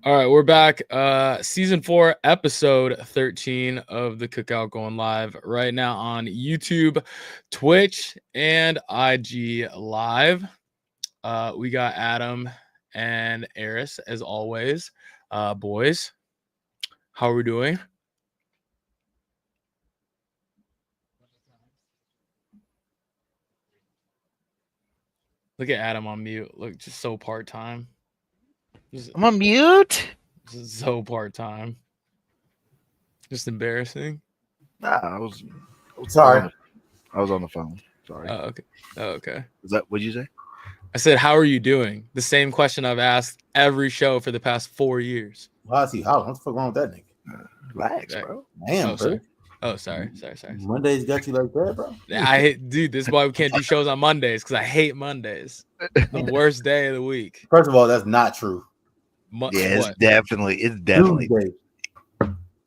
All right, we're back. Season 4, episode 13 of the Cookout going live right now on YouTube, Twitch, and IG Live. We got Adam and Eris as always. Boys, how are we doing? Look at Adam on mute. Look, just so part-time. I'm on mute. Just so part-time. Just embarrassing. Nah, I was Sorry. I was on the phone. Sorry. Okay. Oh, okay. Is that what you say? I said, how are you doing? The same question I've asked every show for the past 4 years. Why is he hollering? What the fuck wrong with that nigga? Relax, Okay. bro. Damn, Oh, bro. sorry. Oh, sorry. Mondays got you like that, bro? Dude, this is why we can't do shows on Mondays, because I hate Mondays. The worst day of the week. First of all, that's not true. Yeah, it's definitely Tuesday.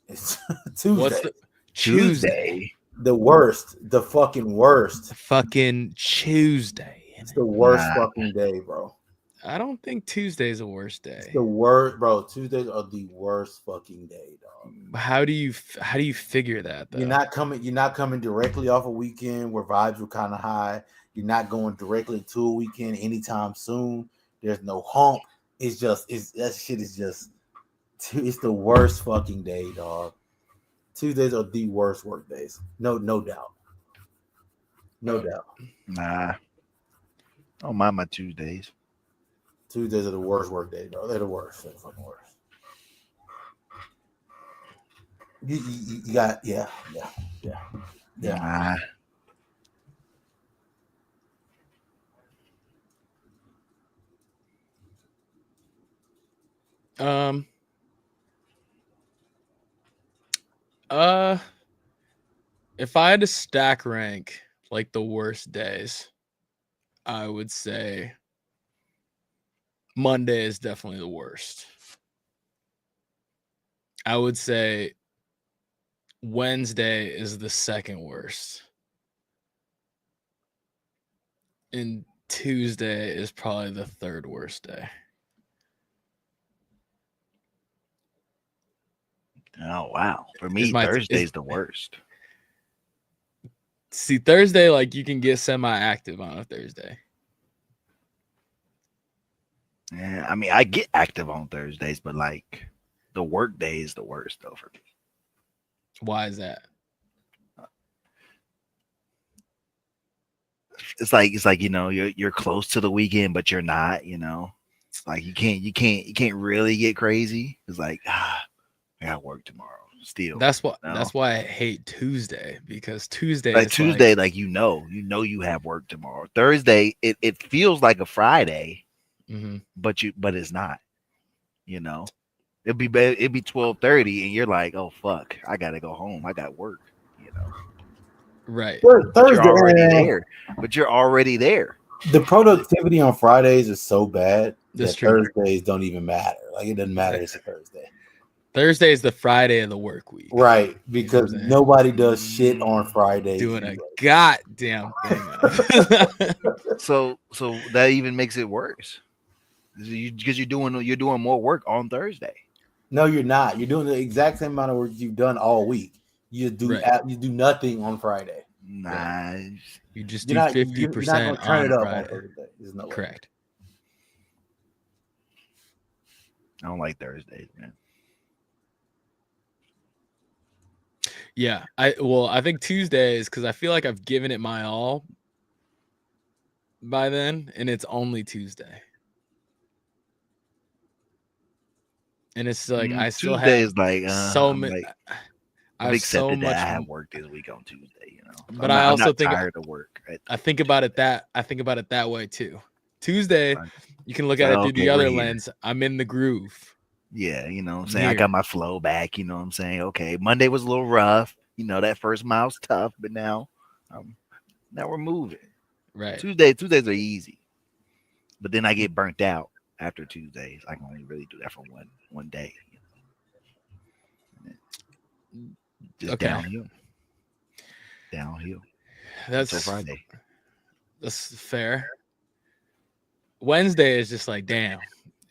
It's Tuesday. What's the Tuesday. The worst. The fucking worst. Fucking Tuesday. It's the worst fucking day, bro. I don't think Tuesday's the worst day. It's the worst, bro. Tuesdays are the worst fucking day, dog. How do you figure that though? You're not coming directly off a weekend where vibes were kind of high. You're not going directly to a weekend anytime soon. There's no hump. It's the worst fucking day, dog. Tuesdays are the worst work days. No doubt. No doubt. Nah. I don't mind my Tuesdays. Tuesdays are the worst work days, bro. They're the worst. They're the fucking worst. You got, yeah. Nah. If I had to stack rank like the worst days, I would say Monday is definitely the worst. I would say Wednesday is the second worst. And Tuesday is probably the third worst day. Oh wow. For me, Thursday's the worst. See, Thursday, like you can get semi-active on a Thursday. Yeah, I mean, I get active on Thursdays, but like the work day is the worst though for me. Why is that? It's like you're close to the weekend, but you're not. It's like you can't really get crazy. It's like I got work tomorrow. Still, that's why I hate Tuesday, because Tuesday, like you have work tomorrow. Thursday, it feels like a Friday, but it's not. It'd be 12:30, and you're like, oh fuck, I gotta go home. I got work. Right. Thursday, you're already there, but you're already there. The productivity on Fridays is so bad that Thursdays don't even matter. Like it doesn't matter. It's a Thursday. Thursday is the Friday of the work week. Right, because nobody does shit on Fridays. Doing a goddamn thing. So that even makes it worse. Because you're doing more work on Thursday. No, you're not. You're doing the exact same amount of work you've done all week. You do nothing on Friday. Nice. You just do 50% turn it up Friday. on Thursday. No correct. I don't like Thursdays, man. Yeah, I think Tuesdays, because I feel like I've given it my all by then, and it's only Tuesday. And it's like I still Tuesdays have so many. I've accepted that I have work this week on Tuesday, But I also think tired of work. I think about it that way too. Tuesday, you can look at it through the other lens. I'm in the groove. Yeah, I'm saying? I got my flow back, I'm saying? Okay, Monday was a little rough. That first mile's tough, but now we're moving. Right. Tuesdays are easy. But then I get burnt out after Tuesdays. I can only really do that for one day. Just downhill. That's Friday. That's fair. Wednesday is just like, damn.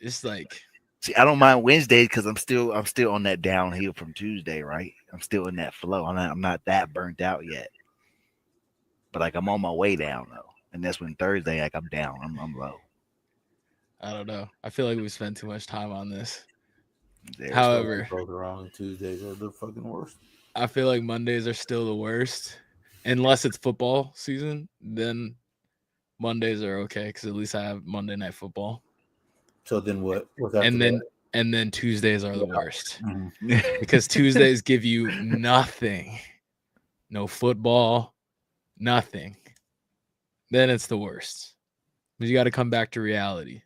It's like See, I don't mind Wednesdays because I'm still on that downhill from Tuesday, right? I'm still in that flow. I'm not that burnt out yet. But like I'm on my way down though. And that's when Thursday, like I'm down. I'm low. I don't know. I feel like we spent too much time on this. There. However, both wrong. Tuesdays are the fucking worst. I feel like Mondays are still the worst. Unless it's football season, then Mondays are okay because at least I have Monday Night Football. So then what? What's after and then Tuesdays are the worst Mm-hmm. because Tuesdays give you nothing, no football, nothing. Then it's the worst. But you got to come back to reality.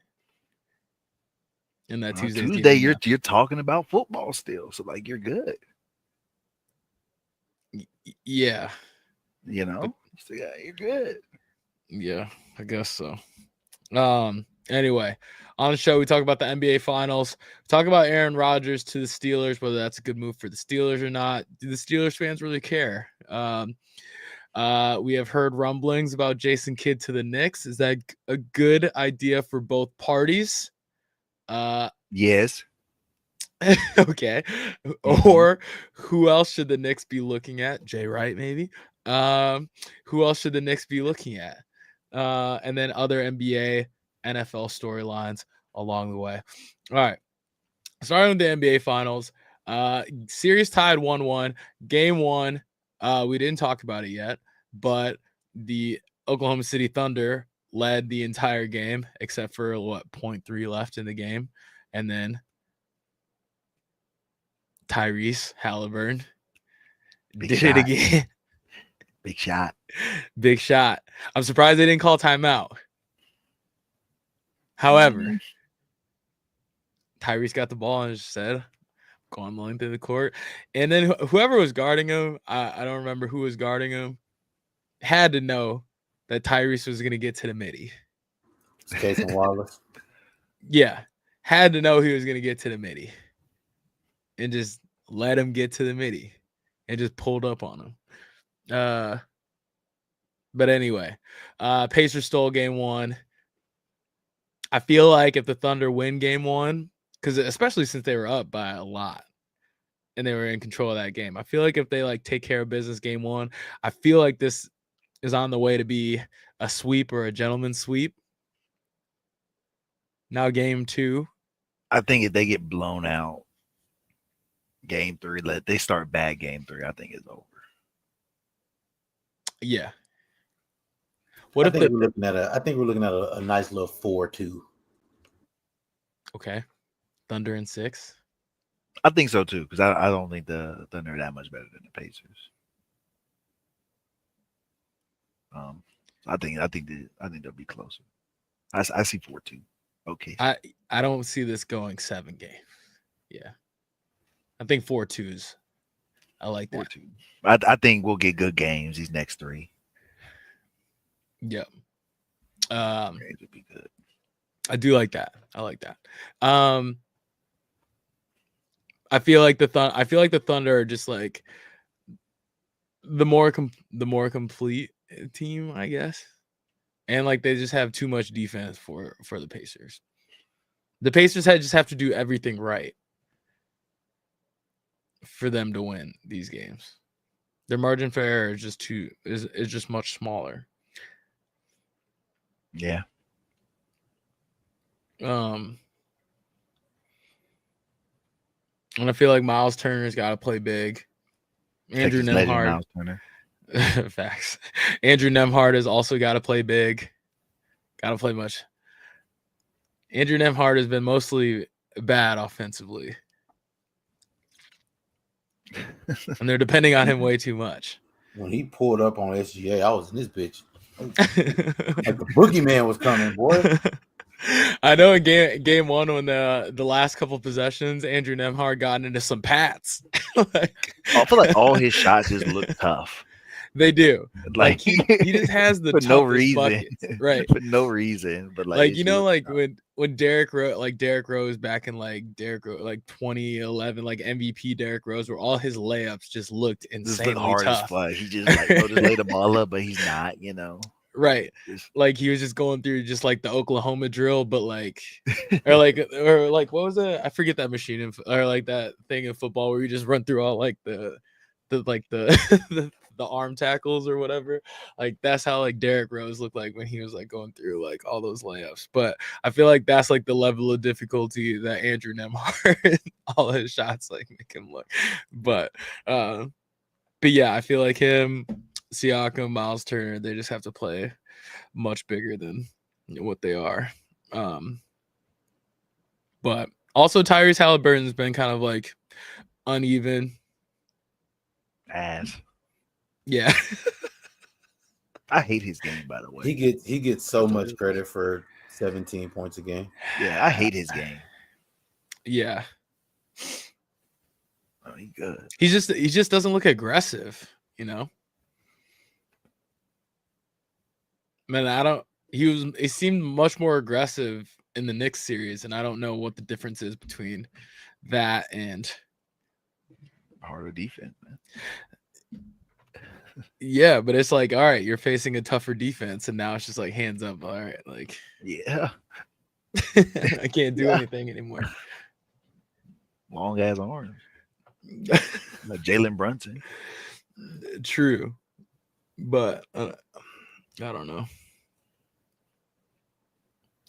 And that Tuesday, you're talking about football still, so like you're good. Yeah, you know, so yeah, you're good. Yeah, I guess so. Anyway, on the show, we talk about the NBA Finals. We talk about Aaron Rodgers to the Steelers, whether that's a good move for the Steelers or not. Do the Steelers fans really care? We have heard rumblings about Jason Kidd to the Knicks. Is that a good idea for both parties? Yes. Okay. Or who else should the Knicks be looking at? Jay Wright, maybe. Who else should the Knicks be looking at? And then other NBA, NFL storylines along the way. All right. Starting with the NBA Finals. Series tied 1-1. Game 1. We didn't talk about it yet, but the Oklahoma City Thunder led the entire game except for 0.3 left in the game. And then Tyrese Halliburton did it again. Big shot. Big shot. I'm surprised they didn't call timeout. However, Tyrese got the ball and just said, going the length of the court. And then whoever was guarding him, I don't remember who was guarding him, had to know that Tyrese was going to get to the midi. It's Casey Wallace. Yeah. Had to know he was going to get to the midi. And just let him get to the midi. And just pulled up on him. But anyway, Pacers stole game 1. I feel like if the Thunder win game 1, because especially since they were up by a lot and they were in control of that game, I feel like if they like take care of business game 1, I feel like this is on the way to be a sweep or a gentleman's sweep. Now game 2. I think if they get blown out, game 3, they start bad game 3, I think it's over. Yeah. I think we're looking at a nice little 4-2. Okay. Thunder in 6. I think so too, because I don't think the Thunder are that much better than the Pacers. I think they'll be closer. I see 4-2. Okay. I don't see this going 7 games. Yeah. I think 4-2s. I like that. 4-2. I think we'll get good games these next 3. Yep. Games would be good. I do like that. I like that. I feel like the Thunder are just like the more complete team, I guess. And like they just have too much defense for the Pacers. The Pacers just have to do everything right for them to win these games. Their margin for error is just much smaller. Yeah. And I feel like Miles Turner's got to play big. Andrew Nembhard. Facts. Andrew Nembhard has also got to play big. Got to play much. Andrew Nembhard has been mostly bad offensively. And they're depending on him way too much. When he pulled up on SGA, I was in this bitch. Like the boogeyman was coming, boy. I know in game 1 when the last couple possessions, Andrew Nembhard got into some pats. I feel like all his shots just look tough. They do. Like he just has the for no reason, buckets, right? For no reason, but like you know, like tough. when Derrick Rose back in like 2011, like MVP Derrick Rose, where all his layups just looked insanely hard tough. As fuck. He just just lay the ball up, but he's not. You know. Right. Like he was just going through just like the Oklahoma drill, but like or like what was it? I forget that machine or like that thing in football where you just run through all like the the arm tackles or whatever. Like that's how like Derrick Rose looked like when he was like going through like all those layups. But I feel like that's like the level of difficulty that Andrew Nembhard all his shots like make him look. But yeah, I feel like him, Siakam, Miles Turner, they just have to play much bigger than what they are. But also Tyrese Halliburton's been kind of like uneven. Ass. Yeah. I hate his game, by the way. He gets so much credit for 17 points a game. Yeah, I hate his game. Yeah. Oh, he good. He just doesn't look aggressive, you know? Man, he seemed much more aggressive in the Knicks series, and I don't know what the difference is between that and harder defense, man. Yeah, but it's like, all right, you're facing a tougher defense, and now it's just like hands up. All right, like yeah, I can't do anything anymore. Long ass arms, like Jalen Brunson. True, but I don't know.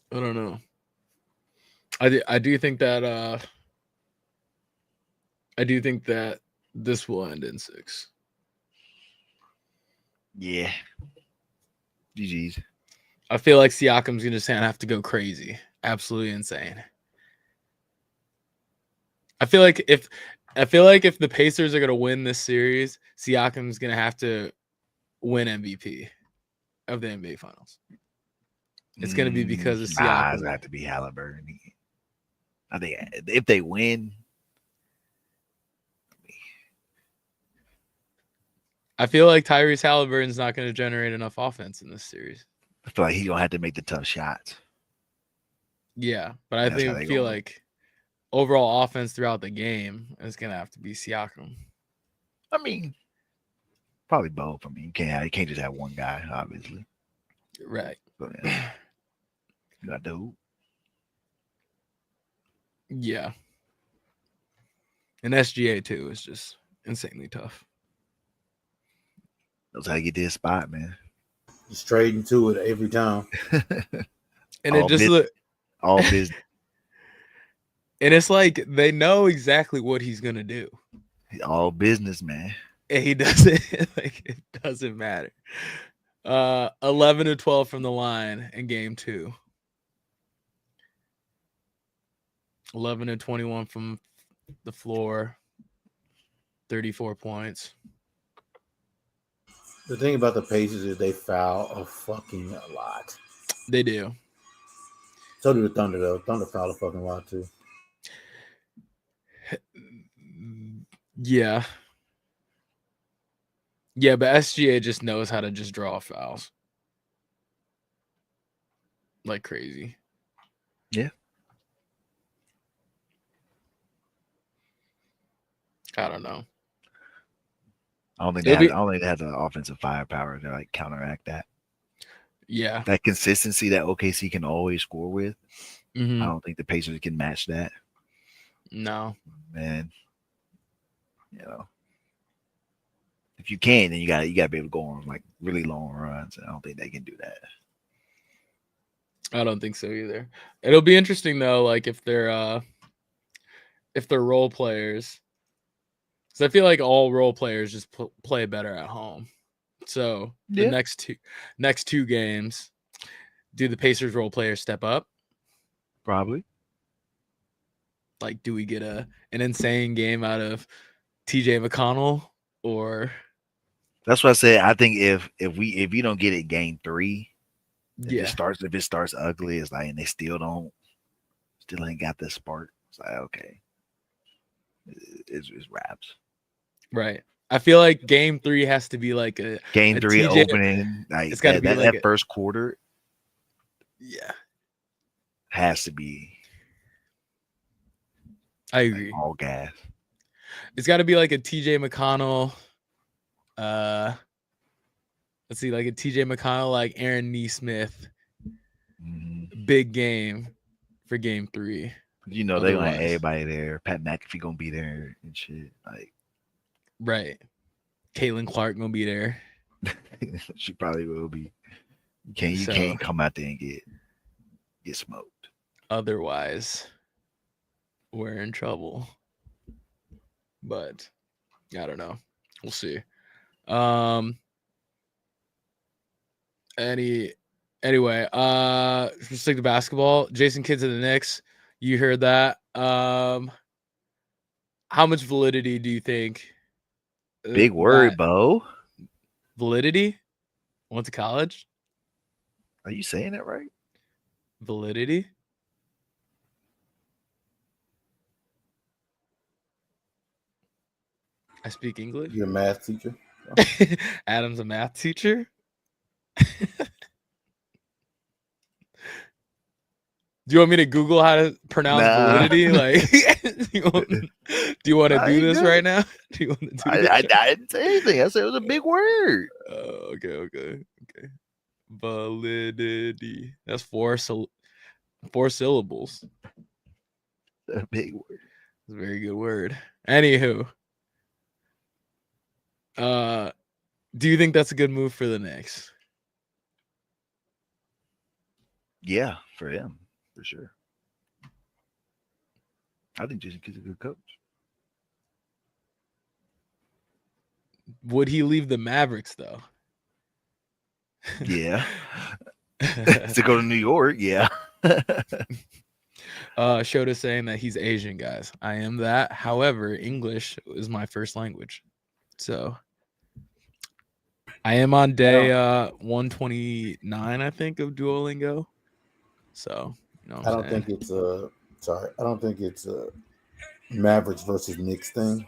I don't know. I do think that this will end in 6. Yeah. GG's. I feel like Siakam's gonna have to go crazy. Absolutely insane. I feel like if the Pacers are gonna win this series, Siakam's gonna have to win MVP of the NBA Finals. It's gonna be because of Siakam. It's gonna have to be Halliburton. I think if they win, I feel like Tyrese Halliburton's not going to generate enough offense in this series. I feel like he's gonna have to make the tough shots. Yeah, but I feel like overall offense throughout the game is gonna have to be Siakam. I mean, probably both. I mean, you can't just have one guy, obviously. Right. So, yeah. You got to hoop. Yeah. And SGA too is just insanely tough. That's how you get this spot, man. Straight into it every time. And it just all business. And it's like they know exactly what he's gonna do. All business, man. And he doesn't it doesn't matter. 11 to 12 from the line in game 2. 11 to 21 from the floor. 34 points. The thing about the Pacers is they foul a fucking lot. They do. So do the Thunder, though. Thunder foul a fucking lot, too. Yeah. Yeah, but SGA just knows how to just draw fouls. Like crazy. Yeah. I don't know. I don't think they have the offensive firepower to like counteract that. Yeah. That consistency that OKC can always score with. Mm-hmm. I don't think the Pacers can match that. No. Man. You know. If you can, then you gotta be able to go on like really long runs. And I don't think they can do that. I don't think so either. It'll be interesting though, like if they're role players. Because I feel like all role players just play better at home. So the next two games, do the Pacers role players step up? Probably. Like, do we get an insane game out of TJ McConnell or? That's what I said. I think if you don't get it game 3, if it starts ugly, it's like, and they still ain't got this spark. It's like, okay, it's wraps. Right. I feel like game 3 has to be like a game 3 TJ, opening. Like it's got to be like that first quarter. Yeah. Has to be. I agree. Like all gas. It's got to be like a TJ McConnell. let's see, like a TJ McConnell, like Aaron Nesmith, Mm-hmm. big game for game 3. You know, they gonna have everybody there. Pat McAfee gonna be there and shit. Like, right. Caitlin Clark gonna be there. she probably will be. You can't come out there and get smoked. Otherwise, we're in trouble. But I don't know. We'll see. Anyway, let's stick to basketball. Jason Kidd to the Knicks. You heard that. How much validity do you think? Big word, Bo. Validity? Went to college? Are you saying that right? Validity? I speak English. You're a math teacher. Adam's a math teacher. Do you want me to Google how to pronounce validity? Like, do you want to do this right now? Do you want to do this? I didn't say anything. I said it was a big word. Okay. Validity. That's 4 syllables. A big word. It's a very good word. Anywho, do you think that's a good move for the Knicks? Yeah, for him, for sure. I think Jason Kidd's a good coach. Would he leave the Mavericks though? Yeah. To go to New York, yeah. Shota saying that he's Asian, guys. I am that. However, English is my first language. So I am on day 129, I think, of Duolingo. So, you know what I don't think it's a Mavericks versus Knicks thing.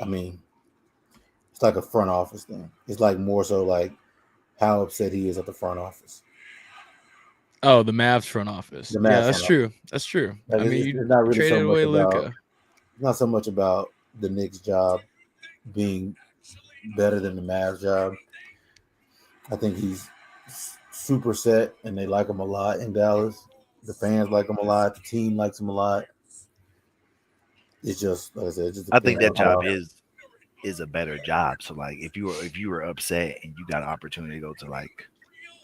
I mean, it's like a front office thing. It's like more so like how upset he is at the front office. Oh, the Mavs front office. Yeah, that's true. That's true. Like, I mean, it's not really traded so away much about, Luka. not so much about the Knicks job being better than the Mavs job. I think he's super set, and they like him a lot in Dallas. The fans like him a lot. The team likes him a lot. It's just, like I said, I think that job is a better job. So, like, if you were upset and you got an opportunity to go to like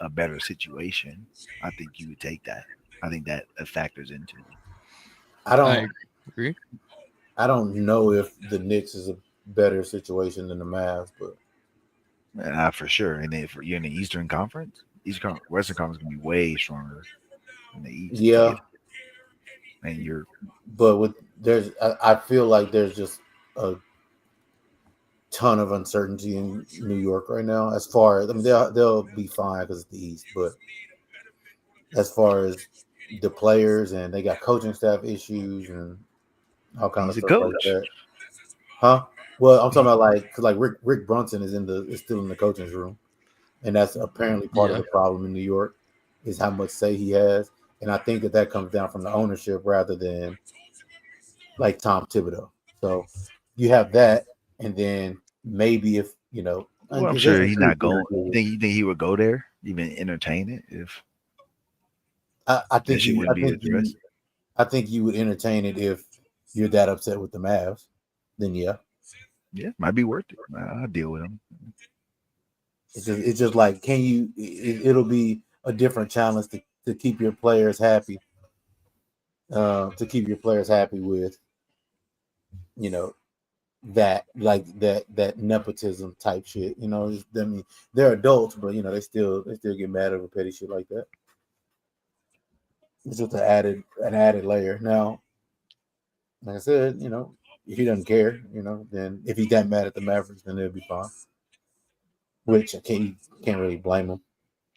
a better situation, I think you would take that. I think that factors into it. I agree. I don't know if the Knicks is a better situation than the Mavs, but for sure. And if you're in the Eastern Conference, Western Conference can be way stronger than the East. Yeah. And I feel like there's just a ton of uncertainty in New York right now. As far as, I mean, they'll be fine because it's the East, but as far as the players, and they got coaching staff issues and all kind of stuff like that. Huh? Well, I'm talking about because Rick Brunson is still in the coaching room, and that's apparently part of the problem in New York is how much say he has, and I think that comes down from the ownership rather than like Tom Thibodeau. So you have that, and then maybe if well, I'm sure he's not going. You think he would go there, even entertain it if? I think you would entertain it if you're that upset with the Mavs. Then yeah, might be worth it. I'll deal with him. It's just like, can you? It'll be a different challenge to keep your players happy. To keep your players happy with, that nepotism type shit. I mean, they're adults, but they still get mad over petty shit like that. It's just an added layer. Now, like I said, if he doesn't care, then if he's that mad at the Mavericks, then it'll be fine. Which can't really blame him.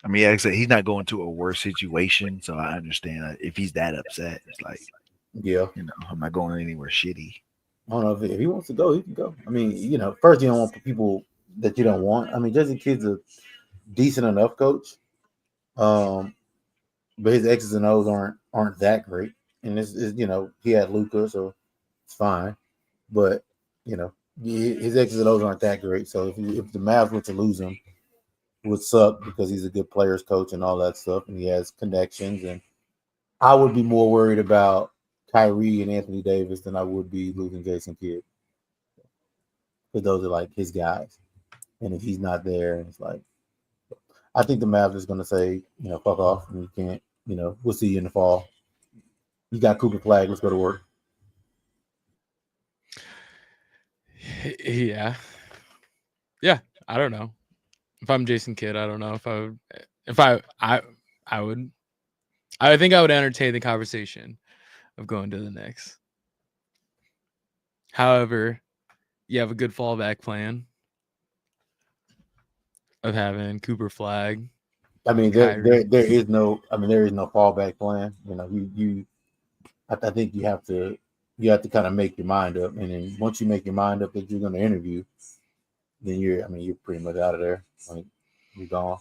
I mean, like I said, he's not going to a worse situation, so I understand if he's that upset. It's like, I'm not going anywhere shitty. I don't know if he wants to go, he can go. I mean, first you don't want people that you don't want. I mean, Jason Kidd's a decent enough coach, but his X's and O's aren't that great. And it's he had Luka, so it's fine. But his X's and O's aren't that great. So if the Mavs were to lose him, would suck because he's a good players coach and all that stuff, and he has connections. And I would be more worried about Kyrie and Anthony Davis than I would be losing Jason Kidd, because those are like his guys. And if he's not there, it's like, I think the Mavs is going to say, fuck off, and you can't. We'll see you in the fall. You got Cooper Flag. Let's go to work. Yeah. I don't know. If I'm Jason Kidd, I don't know if I would. I would. I think I would entertain the conversation of going to the Knicks. However, you have a good fallback plan of having Cooper Flag. I mean, there is no fallback plan. I think you have to kind of make your mind up, and then once you make your mind up that you're going to interview, then you're pretty much out of there. Like, you're gone.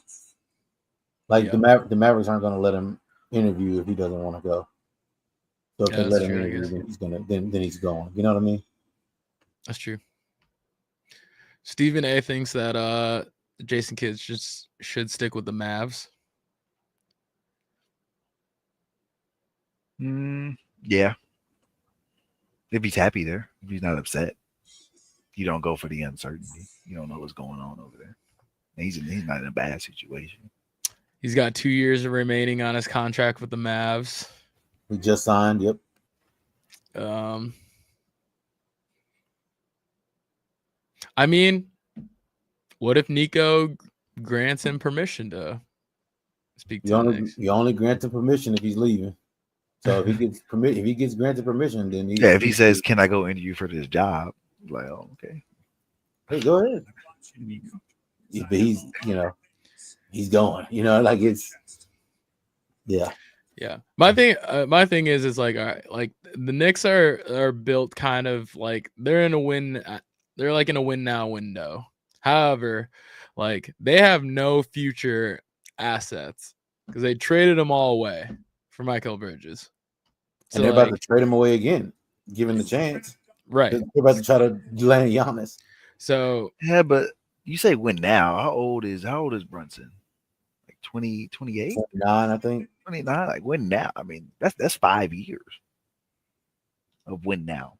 Like, the Mavericks aren't going to let him interview if he doesn't want to go. So if they let him interview, then he's gone. You know what I mean? That's true. Stephen A thinks that Jason Kidd should stick with the Mavs. Yeah. If he's happy there, if he's not upset, you don't go for the uncertainty. You don't know what's going on over there. He's not in a bad situation. He's got 2 years remaining on his contract with the Mavs. He just signed. Yep. I mean, what if Nico grants him permission to speak to the Knicks? You only grant him permission if he's leaving. So if he gets granted permission, then if he says, "Can I go interview for this job?" Like, oh, okay. Hey, go ahead. But he's, he's going. Like, it's, yeah. Yeah. My thing is like, all right, like the Knicks are built kind of like they're in a win. They're like in a win now window. However, like they have no future assets because they traded them all away for Mikal Bridges. So, and they're about to trade him away again, given the chance. Right. They're about to try to land Giannis. So yeah, but you say win now. How old is Brunson? Like 20, 28? 29, I think. 29. Like win now. I mean, that's 5 years of win now.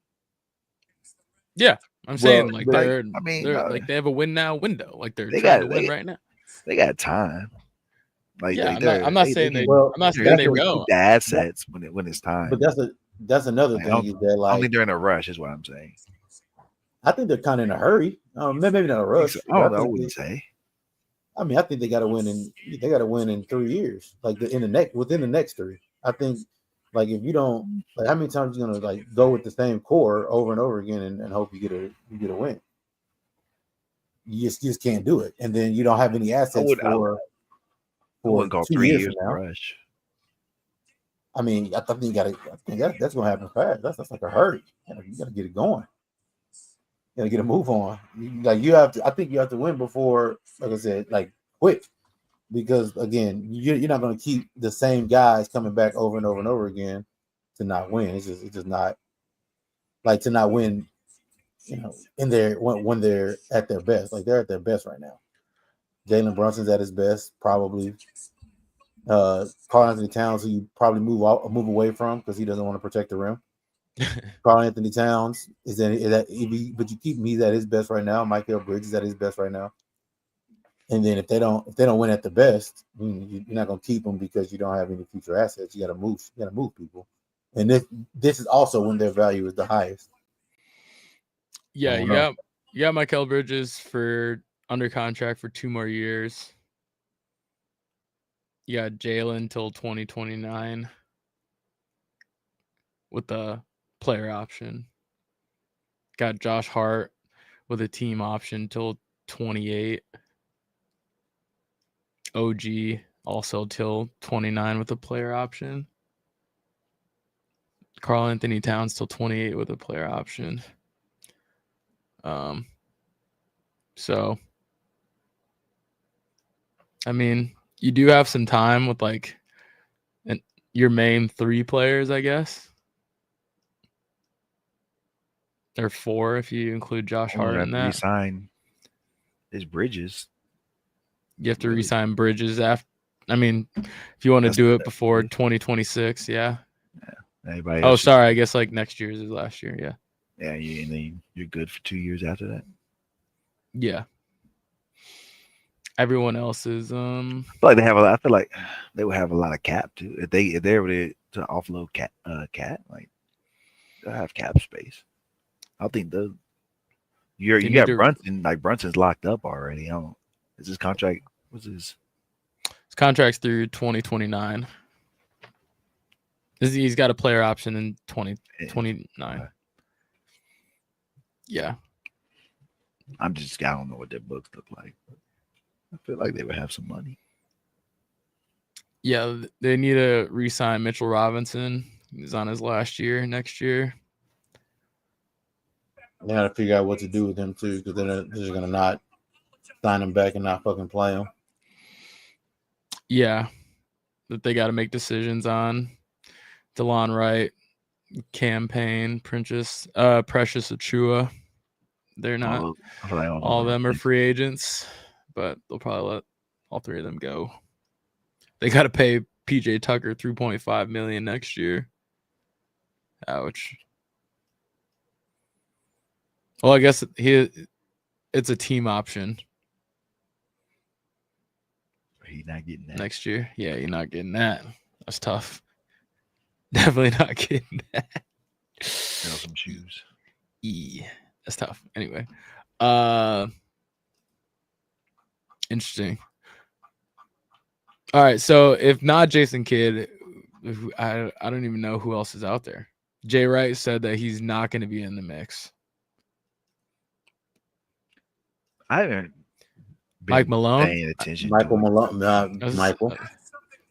Yeah. I'm saying like they're like they have a win now window. Like they're trying to win right now. They got time. Like, yeah, I'm not saying they go the assets when it's time. But that's another thing is that like I don't think they're in a rush, is what I'm saying. I think they're kind of in a hurry. Maybe not a rush. I wouldn't say. I mean, I think they got to win in 3 years, like within the next 3. I think, like, if you don't, like, how many times are you gonna like go with the same core over and over again and hope you get a win? You just can't do it, and then you don't have any assets for 2 years from now. Rush. I mean, I think that's gonna happen fast. That's like a hurry. You gotta get it going. You gotta get a move on. I think you have to win before, like I said, like quick, because again, you're not gonna keep the same guys coming back over and over and over again to not win. It's just not like to not win. In there when they're at their best, like they're at their best right now. Jalen Brunson's at his best, probably. Karl Anthony Towns, who you probably move away from because he doesn't want to protect the rim. Karl Anthony Towns but you keep him. He's at his best right now. Mikal Bridges is at his best right now. And then if they don't win at the best, you're not gonna keep them because you don't have any future assets. You got to move people. And this is also when their value is the highest. Yeah, you got Mikal Bridges for under contract for 2 more years. You got Jalen till 2029 with the player option. Got Josh Hart with a team option till 28. OG also till 29 with a player option. Karl Anthony Towns till 28 with a player option. So I mean, you do have some time with like your main 3 players, I guess. Or 4 if you include Josh Hart in that. Resign is Bridges. You have to re-sign Bridges after. I mean, if you want to do it before 2026, yeah. Everybody Oh, else sorry. I guess like next year's is last year. Yeah. Yeah, and then you're good for 2 years after that. Yeah. Everyone else is I feel like they have a lot. I feel like they would have a lot of cap too if they were to offload cat like they'll have cap space. I think you got Brunson, like Brunson's locked up already. I don't. Is his contract? What's his contract's through 2029. He's got a player option in 2029. Yeah. I don't know what their books look like. I feel like they would have some money. Yeah, they need to re-sign Mitchell Robinson. He's on his last year next year. They got to figure out what to do with him too, because they're just gonna not sign him back and not fucking play him. Yeah, that they got to make decisions on. DeLon Wright, Campaign, Precious Achua. They're not. All of them are free agents, but they'll probably let all three of them go. They got to pay PJ Tucker $3.5 million next year. Ouch. Well, I guess it's a team option. He's not getting that next year. Yeah, you're not getting that. That's tough. Definitely not getting that. Sell some shoes. That's tough. Anyway, interesting. All right, so if not Jason Kidd, I don't even know who else is out there. Jay Wright said that he's not going to be in the mix. I haven't been Mike Malone. paying attention. Michael Malone.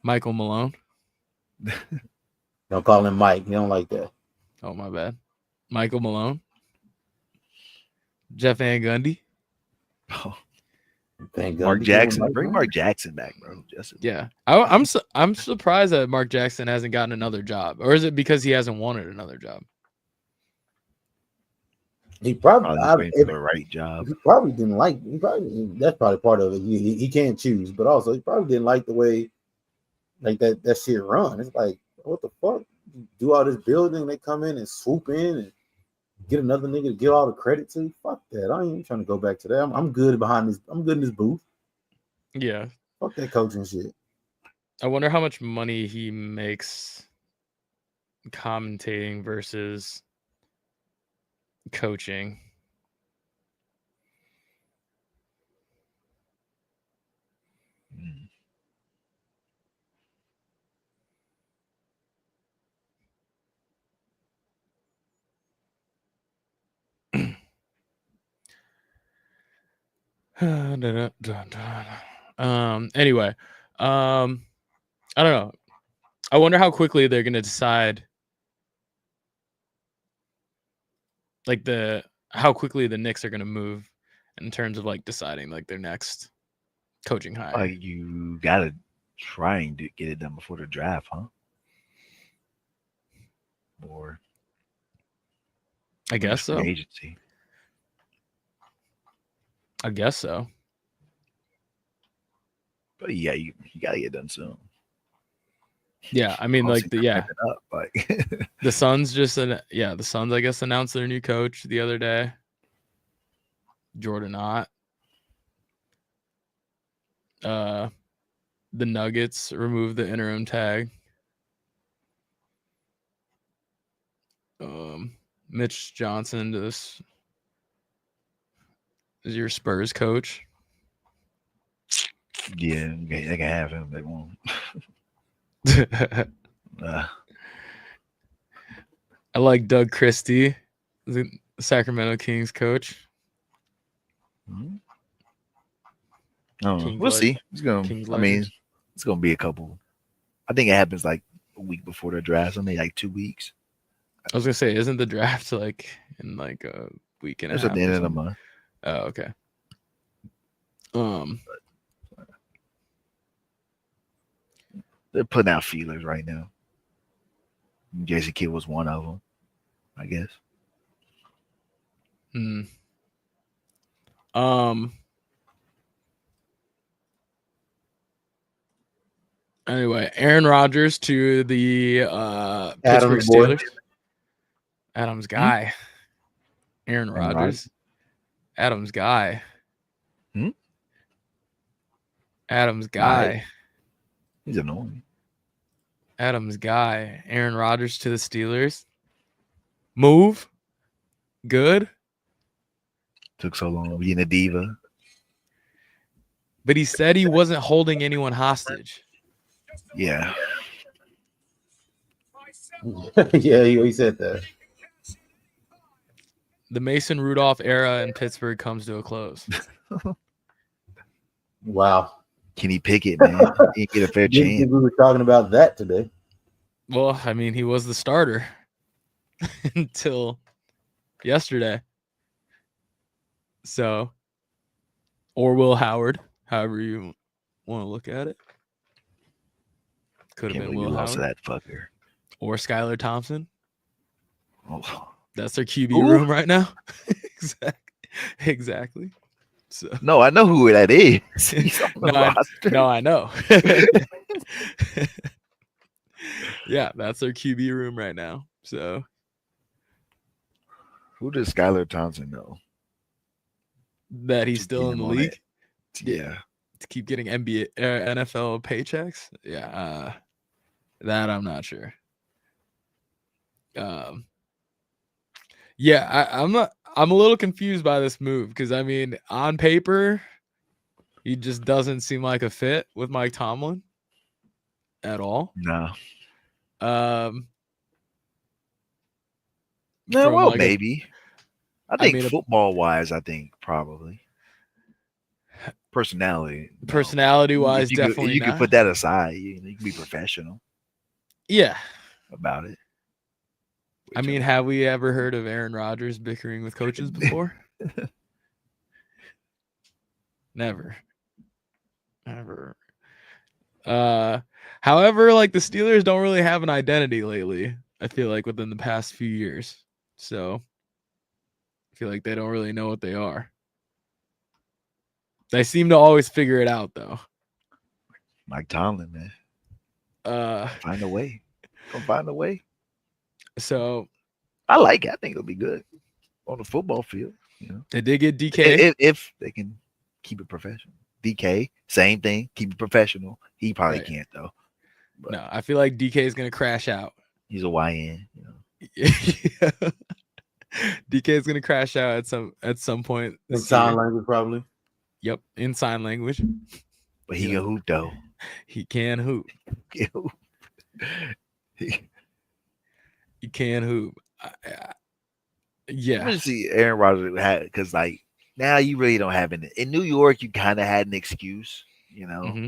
Michael Malone. Don't call him Mike. You don't like that. Oh, my bad. Michael Malone. Jeff Van Gundy. Oh. Mark Jackson. Bring Mark Jackson back, bro. Yeah. I'm surprised that Mark Jackson hasn't gotten another job. Or is it because he hasn't wanted another job? He probably waiting for the right job. He probably didn't like. That's probably part of it. He can't choose, but also he probably didn't like the way, like that shit run. It's like, what the fuck? You do all this building, they come in and swoop in and get another nigga to give all the credit to. Fuck that. I ain't even trying to go back to that. I'm good behind this. I'm good in this booth. Yeah. Fuck that coaching shit. I wonder how much money he makes commentating versus coaching. Anyway, I don't know. I wonder how quickly they're gonna decide, like how quickly the Knicks are gonna move in terms of like deciding like their next coaching hire. Like you gotta try and get it done before the draft, huh? Or I guess so. Agency. I guess so. But yeah, you gotta get done soon. Yeah, I mean, like the Suns the Suns I guess announced their new coach the other day. Jordan Ott. The Nuggets removed the interim tag. Mitch Johnson is your Spurs coach. Yeah, they can have him. They won't. I like Doug Christie, the Sacramento Kings coach. Mm-hmm. We'll see. It's gonna be a couple. I think it happens like a week before the draft, maybe like 2 weeks. I was gonna say, isn't the draft like in like a week and a half? It's at the end of the month. Oh, okay. They're putting out feelers right now. Jason Kidd was one of them, I guess. Anyway, Aaron Rodgers to the Pittsburgh Adams boy. Steelers. Adams guy. Aaron Rodgers. Adams guy. Adams guy. He's annoying. Adams guy. Aaron Rodgers to the Steelers. Move. Good. Took so long being a diva. But he said he wasn't holding anyone hostage. Yeah. Yeah, he said that. The Mason Rudolph era in Pittsburgh comes to a close. Wow. Kenny Pickett, man. He didn't get a fair Didn't chance. think we were talking about that today. Well, I mean, he was the starter until yesterday. So, or Will Howard, however you want to look at it. Could have been Will lost Howard. That fucker. Or Skylar Thompson. Oh. That's their QB room right now. Exactly. So no, I know who that is. No, I know. Yeah, that's their QB room right now. So who does Skylar Thompson know? That he's still in the league. Yeah. To keep getting NFL paychecks. Yeah. That I'm not sure. Yeah, I'm a little confused by this move because I mean, on paper, he just doesn't seem like a fit with Mike Tomlin at all. No. No, well, like maybe. I think football wise, probably. Personality wise, definitely. You can put that aside. You can be professional. Yeah. About it. I mean, have we ever heard of Aaron Rodgers bickering with coaches before? Never. However, like the Steelers don't really have an identity lately, I feel like within the past few years. So I feel like they don't really know what they are. They seem to always figure it out though. Mike Tomlin, man. Find a way. Go find a way. So I like it. I think it'll be good on the football field. You know, they did get DK if they can keep it professional. DK, same thing. Keep it professional. He probably can't though. But no, I feel like DK is gonna crash out. He's a YN. You know. Yeah. DK is gonna crash out at some point. In sign language, probably. Yep, in sign language. But he can hoop though. He can hoop. He can hoop. Yeah. I'm gonna see Aaron Rodgers had because like now you really don't have it. In New York, you kind of had an excuse, you know. Mm-hmm.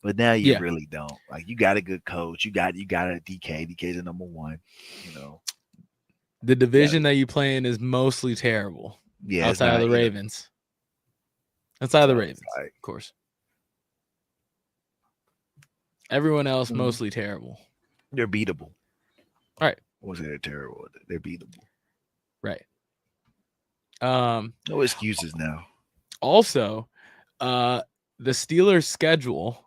But now you really don't. Like you got a good coach. You got a DK. DK's the number one. You know. The division that you play in is mostly terrible. Yeah. Outside of the Ravens. Outside of the Ravens, of course. Everyone else mostly terrible. They're beatable. All right. I won't say they're terrible. They're beatable. Right. No excuses now. Also, the Steelers' schedule,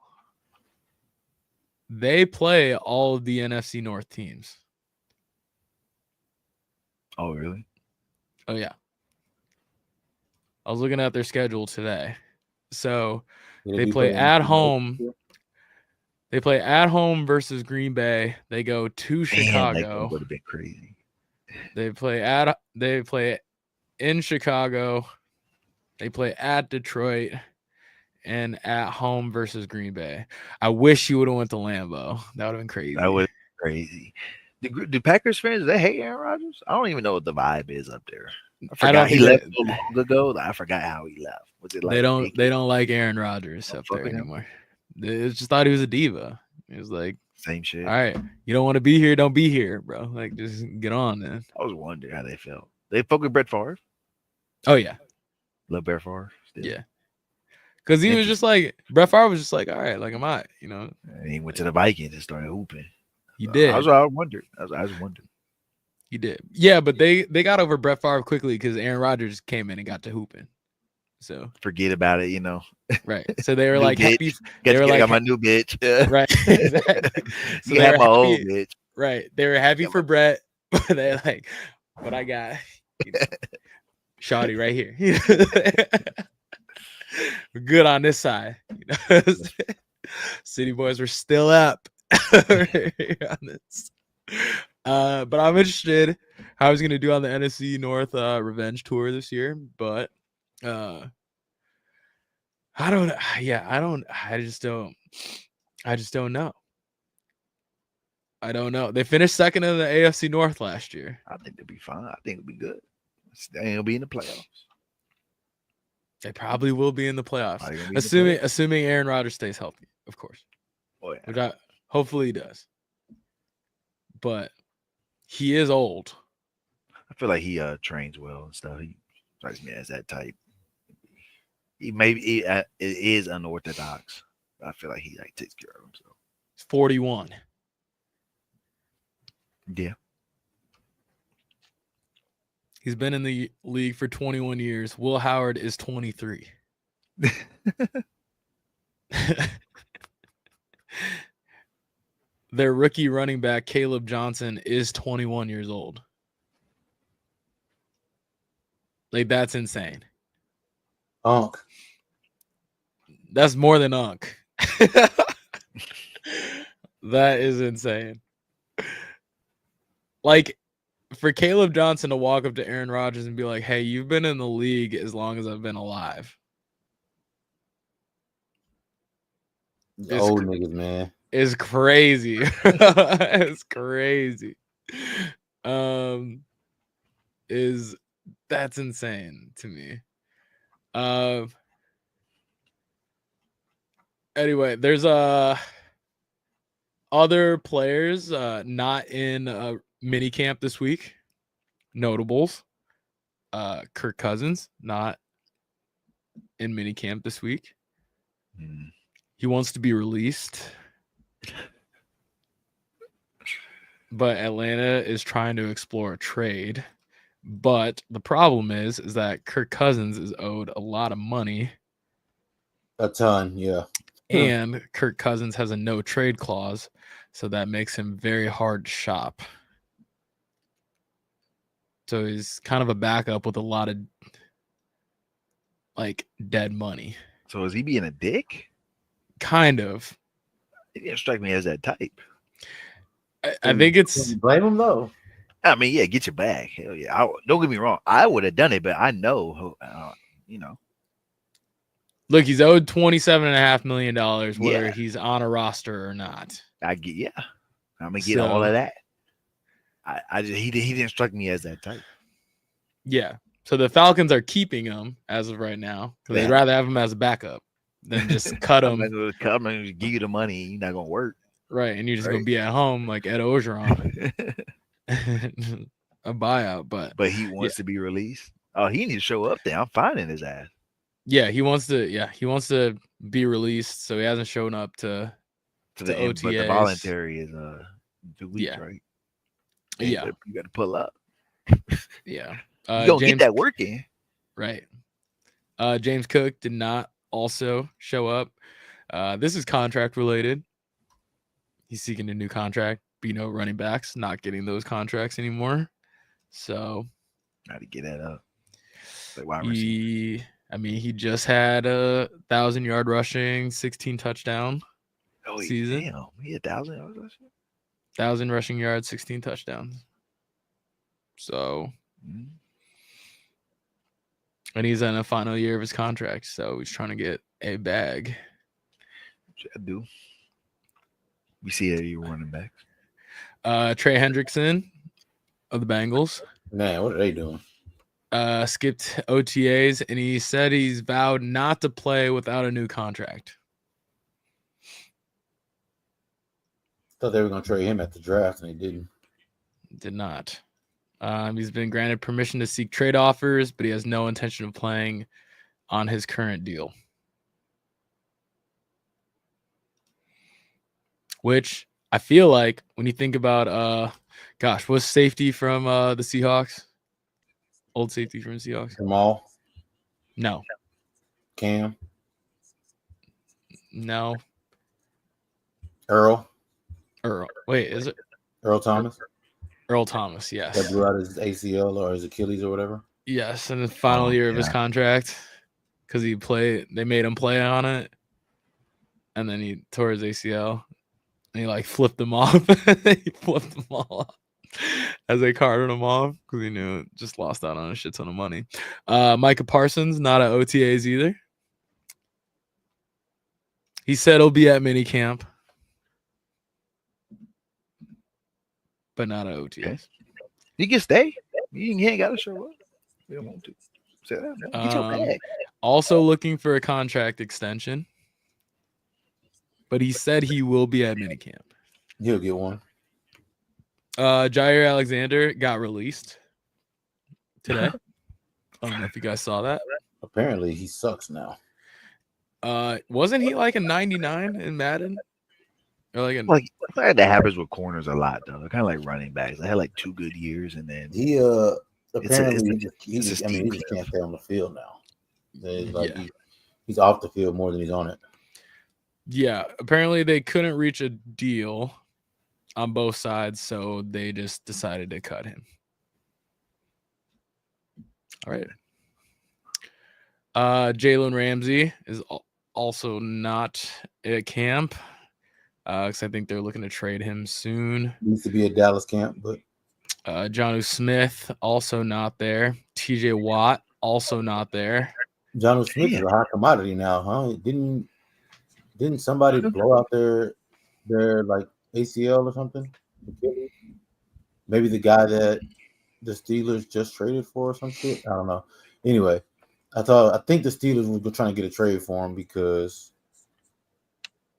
they play all of the NFC North teams. Oh, really? Oh, yeah. I was looking at their schedule today. So they play at home. They play at home versus Green Bay. They go to Chicago. That would have been crazy. They play in Chicago. They play at Detroit and at home versus Green Bay. I wish you would have went to Lambeau. That would have been crazy. That would have been crazy. Do Packers fans, they hate Aaron Rodgers? I don't even know what the vibe is up there. I forgot he left so long ago. I forgot how he left. Was it like they don't like Aaron Rodgers up there anymore? They just thought he was a diva. It was like same shit. All right, you don't want to be here, don't be here, bro. Like just get on, man. I was wondering how they felt. They fuck with Brett Favre. Oh yeah, love Brett Favre. Still. Yeah, because he was just like Brett Favre was just like, all right, like am I, you know? And he went to the Vikings and started hooping. He did. I was wondering. I was wondering. He did. Yeah, but they got over Brett Favre quickly because Aaron Rodgers came in and got to hooping. So forget about it, right. So they were New like bitch. happy. They were I like got my new bitch. right. Exactly. So You they have were my old happy. bitch. Right. They were happy Got for Brett. But they're like, but I got Shawty right here. We're good on this side. City boys were still up on this. But I'm interested how he's gonna do on the NFC North revenge tour this year. But I don't. Yeah, I don't. I just don't know. I don't know. They finished second in the AFC North last year. I think they'll be fine. I think it'll be good. They'll be in the playoffs. They probably will be in the playoffs, assuming assuming Aaron Rodgers stays healthy, of course. Oh yeah. Which hopefully he does. But he is old. I feel like he trains well and stuff. He strikes me as that type. It is unorthodox. I feel like he takes care of himself. He's 41. Yeah. He's been in the league for 21 years. Will Howard is 23. Their rookie running back, Caleb Johnson, is 21 years old. Like, that's insane. Unk. That's more than Unk. That is insane. Like, for Caleb Johnson to walk up to Aaron Rodgers and be like, hey, you've been in the league as long as I've been alive. Old niggas, man. It's crazy. It's crazy. That's insane to me. Anyway, there's other players not in mini camp this week. Notables. Kirk Cousins not in mini camp this week. He wants to be released. But Atlanta is trying to explore a trade. But the problem is that Kirk Cousins is owed a lot of money. A ton, yeah. And Kirk Cousins has a no trade clause, so that makes him very hard to shop. So he's kind of a backup with a lot of dead money. So is he being a dick? Kind of. It didn't strike me as that type. I think it's. Blame him though. I mean, yeah, get your bag. Hell yeah. Don't get me wrong. I would have done it, but I know, Look, he's owed $27.5 million, whether Yeah. he's on a roster or not. I'm gonna get all of that. He didn't strike me as that type. Yeah. So the Falcons are keeping him as of right now because they'd rather have him as a backup than just cut him. I'm gonna come and give you the money. You're not gonna work. Right, and you're just gonna be at home like Ed Ogeron. A buyout, but he wants to be released. Oh, he needs to show up there. I'm finding his ass. Yeah, he wants to be released, so he hasn't shown up to the OTAs. But the voluntary is 2 weeks, right? And Yeah, you got to pull up. Yeah, you don't get that work in, right? James Cook did not also show up. This is contract related. He's seeking a new contract. Running backs not getting those contracts anymore. So, how to get that up? He just had a 1,000-yard rushing, 16 touchdown season. Damn, he had 1,000 yards rushing. 1,000 rushing yards, 16 touchdowns. So, and he's in the final year of his contract, so he's trying to get a bag. I do. We see that you're running back. Trey Hendrickson of the Bengals. Man, what are they doing? Skipped OTAs, and he said he's vowed not to play without a new contract. Thought they were going to trade him at the draft, and they didn't. Did not. He's been granted permission to seek trade offers, but he has no intention of playing on his current deal. Which I feel like when you think about, what's safety from the Seahawks? Old safety from the Seahawks? Jamal? No. Cam? No. Earl? Wait, is it Earl Thomas? Earl Thomas? Yes. That blew out his ACL or his Achilles or whatever? Yes, in the final year of his contract, because they made him play on it, and then he tore his ACL, and he like flipped them off. He flipped them all off as they carted him off because he knew it, just lost out on a shit ton of money. Micah Parsons not at OTAs either. He said he'll be at minicamp, but not at OTAs. Okay. He can stay. He ain't got to show up. We don't want to. Say that, man. Get your bag. Also looking for a contract extension, but he said he will be at minicamp. He'll get one. Jair Alexander got released today. I don't know if you guys saw that. Apparently, he sucks now. Wasn't he like a 99 in Madden? Or like I feel like that happens with corners a lot, though. They're kind of like running backs. They had like 2 good years, and then he apparently he just can't stay on the field now. He's off the field more than he's on it. Yeah, apparently they couldn't reach a deal on both sides, so they just decided to cut him. All right. Jalen Ramsey is also not at camp because I think they're looking to trade him soon. Needs to be at Dallas camp, but Jonnu Smith also not there. TJ Watt also not there. Jonnu Smith is a hot commodity now, huh? Didn't somebody blow out their like ACL or something? Maybe the guy that the Steelers just traded for or some shit. I don't know. Anyway, I think the Steelers were trying to get a trade for him because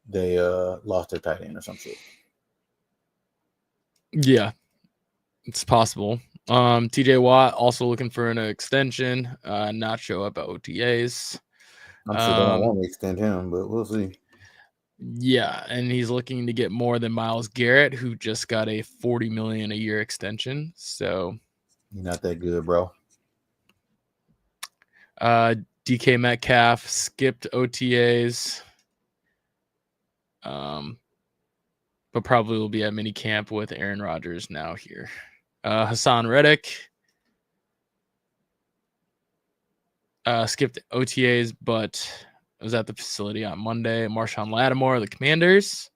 they lost their tight end or some shit. Yeah, it's possible. TJ Watt also looking for an extension, not show up at OTAs. I'm sure they don't want to extend him, but we'll see. Yeah, and he's looking to get more than Myles Garrett, who just got a $40 million a year extension. So you're not that good, bro. DK Metcalf skipped OTAs, but probably will be at minicamp with Aaron Rodgers now here. Hassan Reddick skipped OTAs, but was at the facility on Monday. Marshawn Lattimore, the Commanders.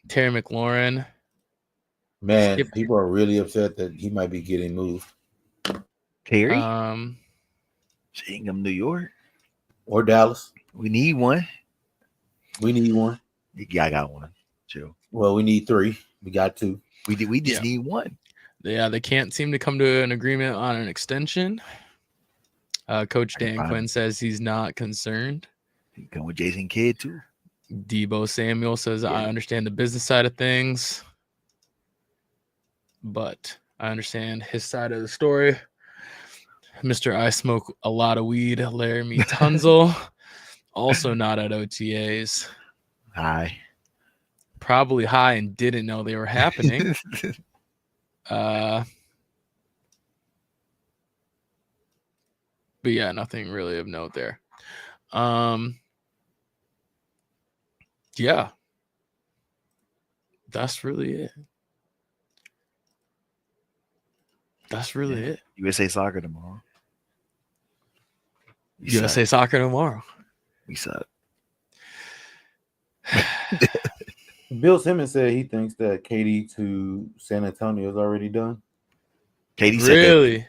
Terry McLaurin. Man, people are really upset that he might be getting moved. Terry? Hingham, New York? Or Dallas. We need one. Yeah, I got one. Chill. Well, we need 3. We got 2. We just need one. Yeah, they can't seem to come to an agreement on an extension. Coach Dan Quinn says he's not concerned. He come with Jason Kidd too. Debo Samuel says, I understand the business side of things, but I understand his side of the story. Mr. I smoke a lot of weed, Laramie Tunzel, also not at OTAs. High. Probably high and didn't know they were happening. But yeah, nothing really of note there. Yeah. That's really it. It. USA Soccer tomorrow. USA Soccer tomorrow. We suck. Bill Simmons said he thinks that KD to San Antonio is already done. KD said really? That.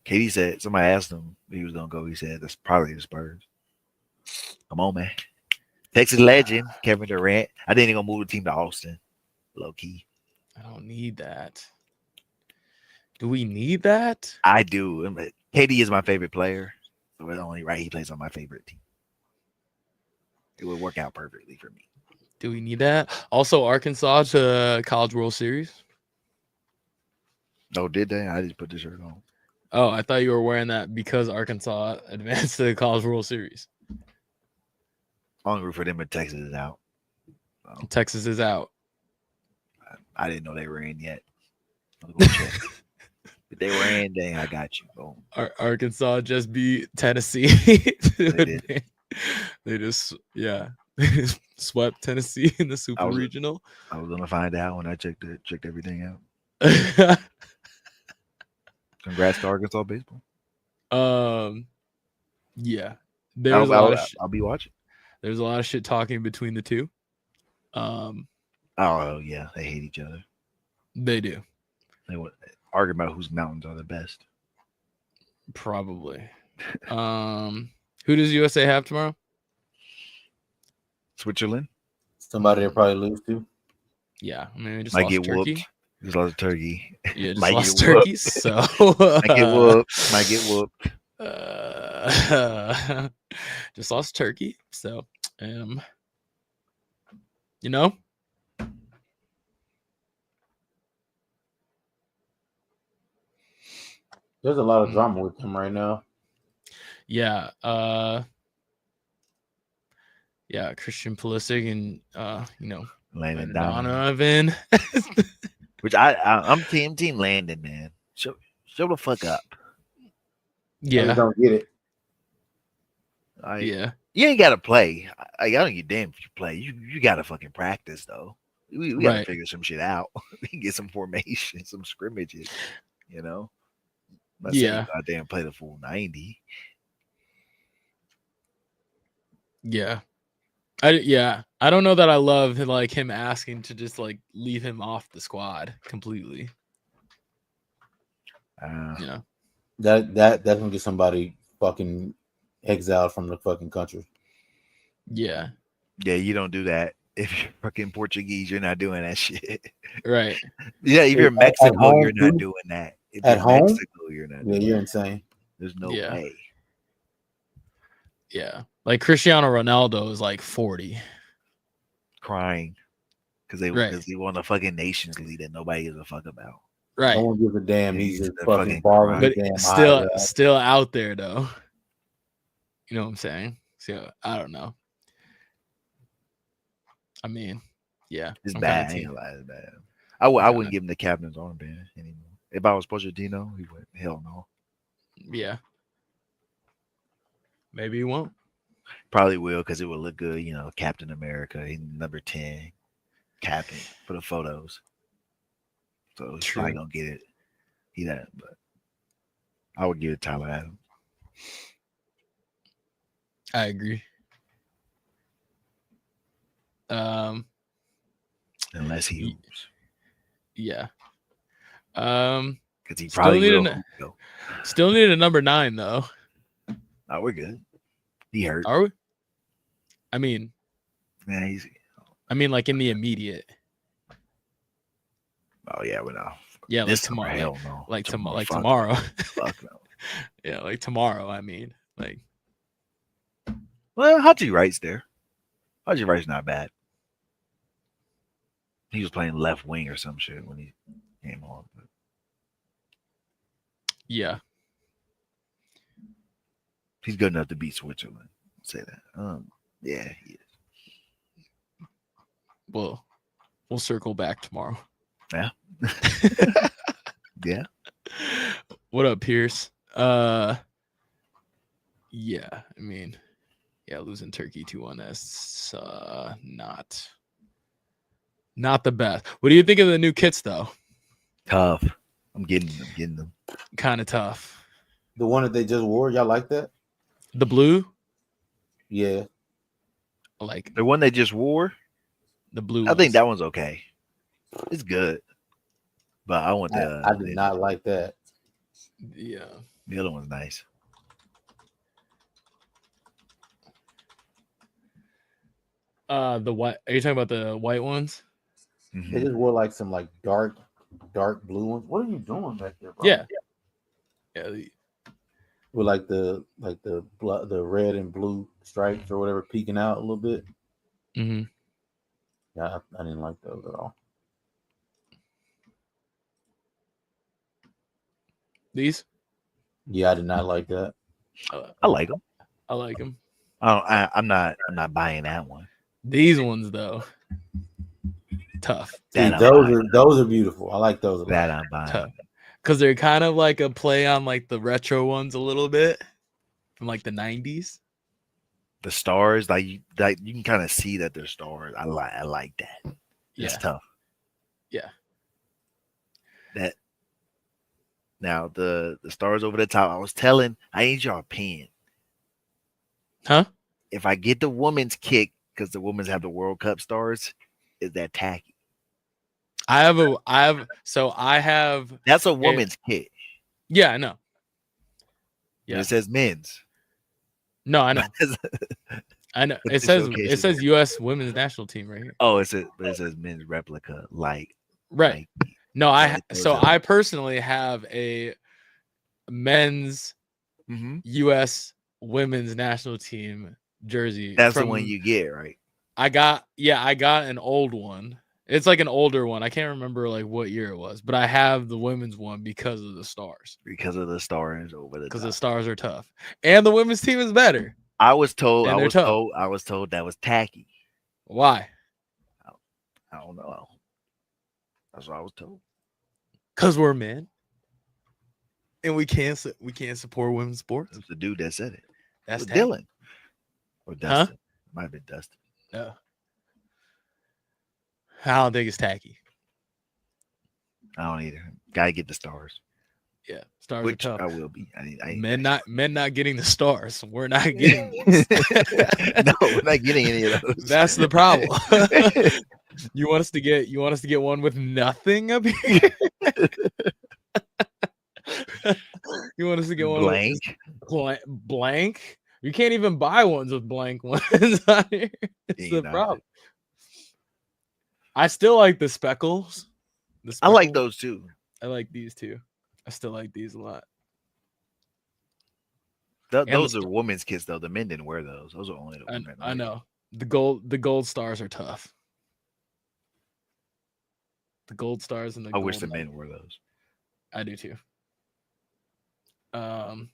KD said, somebody asked him if he was going to go. He said, that's probably the Spurs. Come on, man. Texas legend, Kevin Durant. I think they're going to move the team to Austin. Low key. I don't need that. Do we need that? I do. KD is my favorite player. So it's only right he plays on my favorite team. It would work out perfectly for me. Do we need that? Also, Arkansas to College World Series. Oh, did they? I just put the shirt on. Oh, I thought you were wearing that because Arkansas advanced to the College World Series. Hungry for them, but Texas is out. Texas is out. I didn't know they were in yet. I'll go check. If they ran, dang, I got you. Boom. Arkansas just beat Tennessee. did. They just swept Tennessee in the Super Regional. I was gonna find out when I checked everything out. Congrats to Arkansas baseball. Yeah, there's I'll be watching. There's a lot of shit talking between the two. Oh yeah, they hate each other. They do. They would argue about whose mountains are the best. Probably. Who does USA have tomorrow? Switzerland. Somebody they'll probably lose to. Yeah, I mean, we just might lost get Turkey. Whooped. Just lost Turkey. Yeah, just lost Turkey. So might get whooped. Just lost Turkey. So, you know. There's a lot of drama with him right now. Yeah. Christian Pulisic and Landon Donovan. Which I'm team Landon, man. Show the fuck up. Yeah. I don't get it. Yeah. You ain't gotta play. I don't give a damn if you play. You gotta fucking practice though. We gotta figure some shit out. We can get some formation, some scrimmages, you know. Goddamn play the full 90. Yeah. I don't know that I love like him asking to just like leave him off the squad completely. Yeah. That's gonna get somebody fucking exiled from the fucking country. Yeah. Yeah, you don't do that. If you're fucking Portuguese, you're not doing that shit. Right. Yeah, if you're Mexico, you're not doing that. If at home, Mexico, you're not doing you're that. insane. There's no way. Yeah. Like Cristiano Ronaldo is like 40. Crying. Because they won a fucking Nations League that nobody gives a fuck about. Right. No one gives a damn. He's just fucking borrowing. But still out there though. You know what I'm saying? So I don't know. I mean, yeah. It's bad. I ain't lie, it's bad. I wouldn't give him the captain's armband anymore. If I was Pochettino, he would. Hell no. Yeah. Maybe he won't. Probably will because it would look good. You know, Captain America, he's number 10, captain for the photos. So he's probably gonna get it. He doesn't, but I would give it to Tyler Adams. I agree. Unless he moves. Yeah. Because he probably still need a number 9 though. Oh, we're good. He hurt. Are we? I mean, yeah, like in the immediate. Oh yeah, we're not. Yeah, like tomorrow. Hell no. Like tomorrow. Fuck no. Yeah, like tomorrow. I mean, like. Well, Haji Wright's there. Haji Wright's not bad. He was playing left wing or some shit when he came on. But... Yeah. He's good enough to beat Switzerland. I'll say that. Yeah, he is. Well, we'll circle back tomorrow. Yeah. Yeah. What up, Pierce? Yeah, I mean, losing Turkey 2-1, that's not the best. What do you think of the new kits though? Tough. I'm getting them. Kind of tough. The one that they just wore, y'all like that? The blue? Yeah. Like the one they just wore? The blue. I think that one's okay. It's good. But I want the I did not like that. Yeah. The other one's nice. The white. Are you talking about the white ones? Mm-hmm. They just wore like some like dark blue ones. What are you doing back there, bro? Yeah. With like the red and blue stripes or whatever peeking out a little bit. Mm-hmm. Yeah, I didn't like those at all. These? Yeah, I did not like that. I like them. I like them. I'm not buying that one. These ones though, tough. See, those are beautiful. I like those. That I'm buying. because they're kind of like a play on like the retro ones a little bit from like the 90s. The stars, like you can kind of see that they're stars. I like that. That's tough. Yeah. That now the stars over the top. I need your opinion. Huh? If I get the women's kick because the women's have the World Cup stars, is that tacky? I have That's a woman's kick. Yeah, I know. Yeah. It says men's. No, I know. I know. It says U.S. women's national team right here. Oh, it says men's replica. Like right. No, I personally have a men's U.S. women's national team jersey. That's the one you get, right? I got an old one. It's like an older one. I can't remember like what year it was, but I have the women's one because of the stars. Because of the stars over the top. Because the stars are tough, and the women's team is better. I was told that was tacky. Why? I don't know. That's what I was told. Because we're men, and we can't support women's sports. It's the dude that said it. That's Dylan or Dustin. Huh? Might have been Dustin. No. I don't think it's tacky. I don't either. Gotta get the stars. Yeah, stars Which are tough. I will be. Men not getting the stars. We're not getting these. No, we're not getting any of those. That's the problem. You want us to get one with nothing up here? You want us to get one with blank? You can't even buy ones with blank ones on here. It's the problem. I still like the speckles. I like those too. I like these too. I still like these a lot. Those are women's kits though. The men didn't wear those. Those are only the women. I know. The gold stars are tough. The gold stars and the I wish the men wore those. I do too. That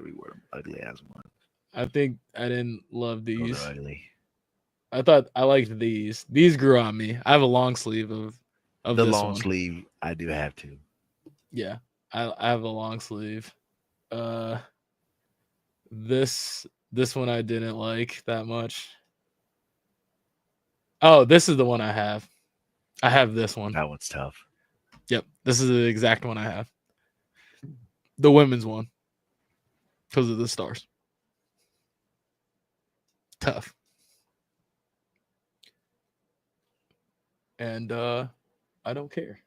we wore them ugly ass ones. I think I didn't love these. Those are ugly. I thought I liked these. These grew on me. I have a long sleeve of the this long one. sleeve. I do have to. Yeah, I have a long sleeve. This one I didn't like that much. Oh, this is the one I have. I have this one. That one's tough. Yep, this is the exact one I have. The women's one, because of the stars. Tough. And I don't care.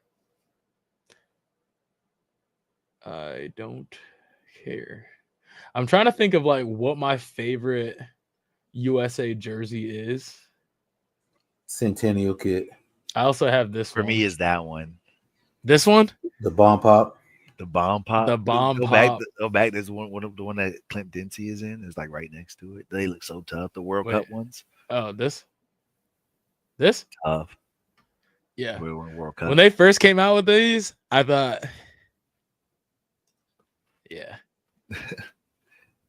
I don't care. I'm trying to think of like what my favorite USA jersey is. Centennial kit. I also have this for one. me is that one. This one? The bomb pop. The bomb pop. The bomb pop. Go back. There's one of the one that Clint Dempsey is in. Is like right next to it. They look so tough. The World Cup ones. Oh, this tough. Yeah. We were in World Cup. When they first came out with these, I thought, yeah.